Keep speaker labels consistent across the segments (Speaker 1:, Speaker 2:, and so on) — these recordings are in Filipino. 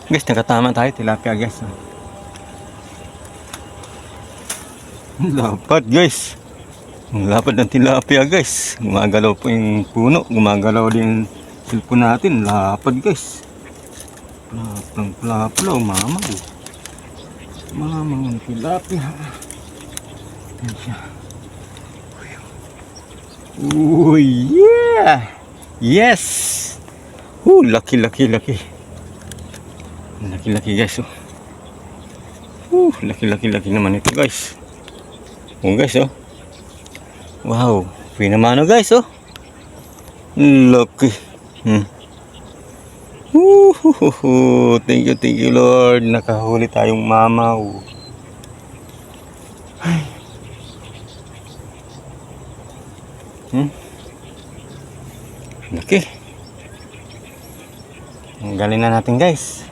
Speaker 1: Guys, nakatama tayo. Tilapia guys. Lapad guys. Ang lapad ng tilapia guys. Gumagalaw po yung puno. Gumagalaw din yung cellphone natin. Lapad guys. Plaplang mama. Mama ng tilapia. Yan siya. Uy, yeah! Yes! Laki. Laki guys. Laki naman ito guys. Guys, wow, pinamano guys, laki. Thank you Lord. Nakahuli tayong mamaw. Laki. Ang galing na natin guys.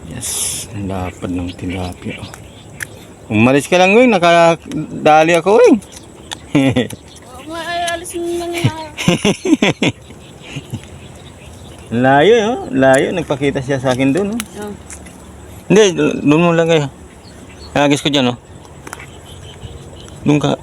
Speaker 1: Yes, ang lapad ng tilapia. Umalis ka lang, Wing. Nakadali ako, Wing.
Speaker 2: Alis mo lang yan.
Speaker 1: Layo. Nagpakita siya sa akin doon. Hindi, doon mo lang kayo. Nagagis ko dyan, Doon ka.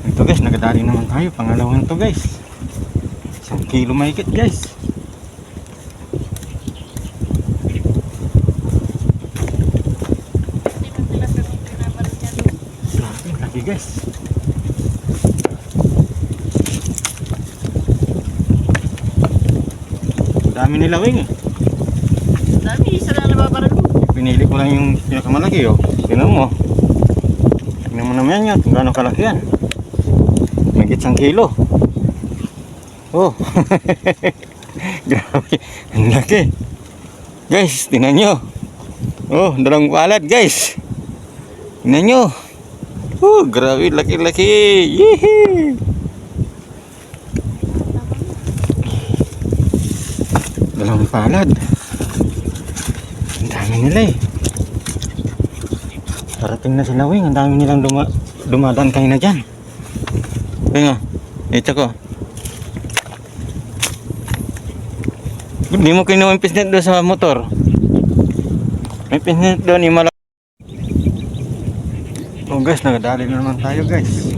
Speaker 1: Ito guys, nagadali naman tayo. Pangalawang to guys. 1 kilo mahigit guys. Laki guys. Dami nila, Wing.
Speaker 2: Dami, isa lang nababaran mo.
Speaker 1: Pinili ko lang yung pinakamalaki, Tingnan mo. Tingnan mo naman yan kung gaano kalaki yan. Mahigit 1 kilo. Grabe. Ang laki. Guys, tingnan nyo. Dalang palad, guys. Tingnan nyo. Grabe. Laki. Yehey. Dalang palad. Ang dami nila Parating na sila, Wing. Ang dami nilang dumadaan kayo na dyan. Wing, ito ko. Hindi mo kinuha yung pisnet doon sa motor. May pisnet doon, imala. Guys, nagadali na naman tayo guys.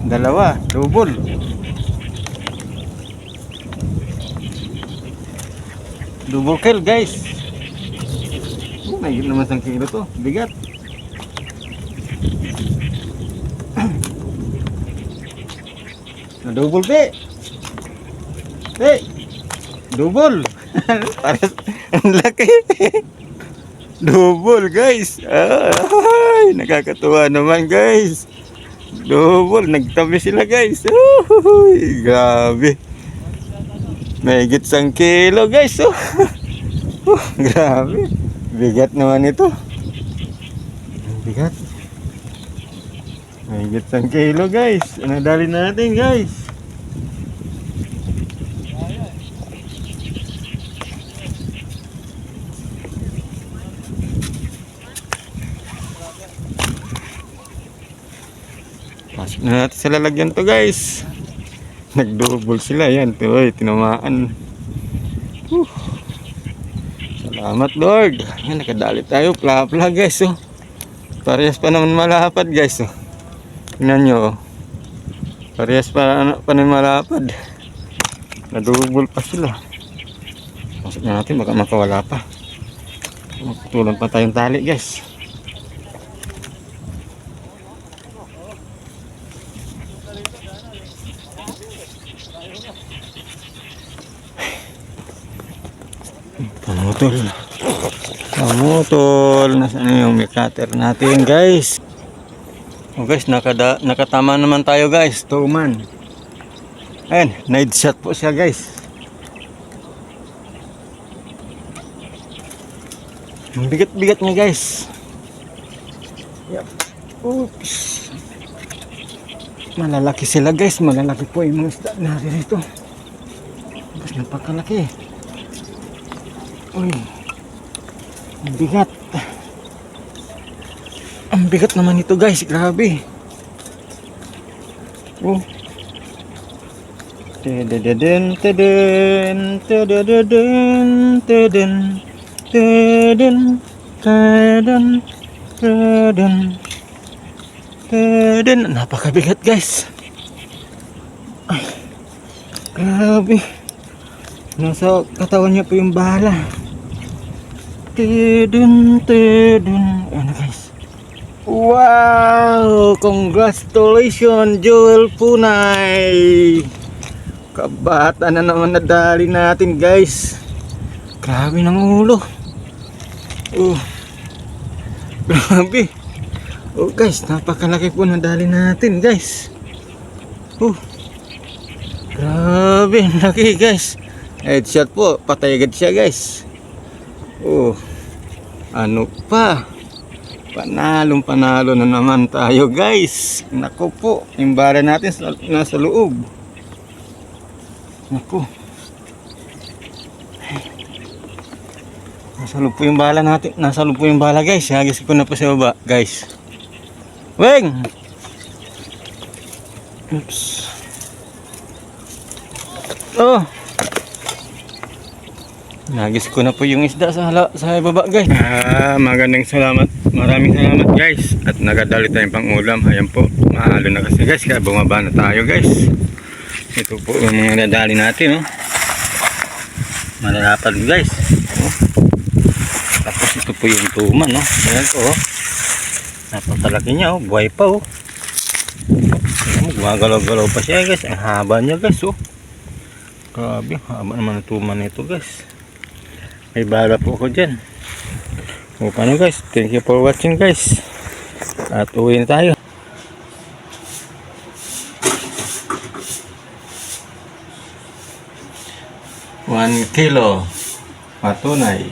Speaker 1: 2, double. Double kill guys. Mahigit naman 1 kilo to. Bigat. Double double. Parang ang laki. Double guys. Ay, nakakatuwa naman guys. Double, nagtabi sila guys. Grabe. Mahigit 1 kilo guys. Grabe. Bigat naman ito. Bigat. Mahigit 1 kilo guys. Nadali natin guys. Pasok na natin sa lalagyan to guys. Nag-double sila yan. Tinamaan. Salamat Lord. Yan, nakadali tayo. Pla-pla guys. Parehas pa naman malapad guys. Tingnan nyo. Parehas pa naman malapad. Na-double pa sila. Pasok na natin. Baka makawala pa. Tulang pa tayong tali guys. Pamutol. Nasaan yung may cutter natin guys? Guys, nakatama naman tayo guys. Tuman. Ayan, night shot po siya guys. Ang bigat-bigat niya guys. Yep. Oops. Malalaki sila guys, malalaki po yung mga isda natin dito. Tapos napakalaki. Uy, ang bigat. Ang bigat naman ito guys, grabe. Oh. Tededen, teden, tededen, teden, teden, teden, teden, teden. Napakabigat guys. Ay, grabe. Nasa katawan niya po yung bala. Teden, teden. Ano guys? Wow! Congratulations, Joel Punay! Kabata na naman nadali natin, guys. Grabe ng ulo. Oh. Grabe. Oh, guys, napakalaki po nadali natin, guys. Oh. Grabe, laki, guys. Headshot po, patay agad siya, guys. Oh. Ano pa? Panalo na naman tayo guys. Nako po, yung bala natin nasa loob. Nako. Nasa loob po yung bala natin. Nasa loob po yung bala guys. Hagis ko na po sa baba guys. Weng! Oops. Oh! Nagis ko na po yung isda sa baba guys. Magandang salamat. Maraming salamat guys. At nagadali tayong pang ulam. Ayan po. Mahalo na kasi guys. Kaya bumaba na tayo guys. Ito po yung mga nadali natin. Oh. Malalapad guys. Oh. Tapos ito po yung tuman. Oh. Ayan po. Oh. Napakalaki niya. Oh. Buhay pa. Oh. Gumagalaw-galaw pa siya guys. Ang haba niya guys. Oh. Grabe. Haba naman ang tuman nito guys. May bala po ako dyan. O paano guys, thank you for watching guys. At uwi na tayo. 1 kilo patunay.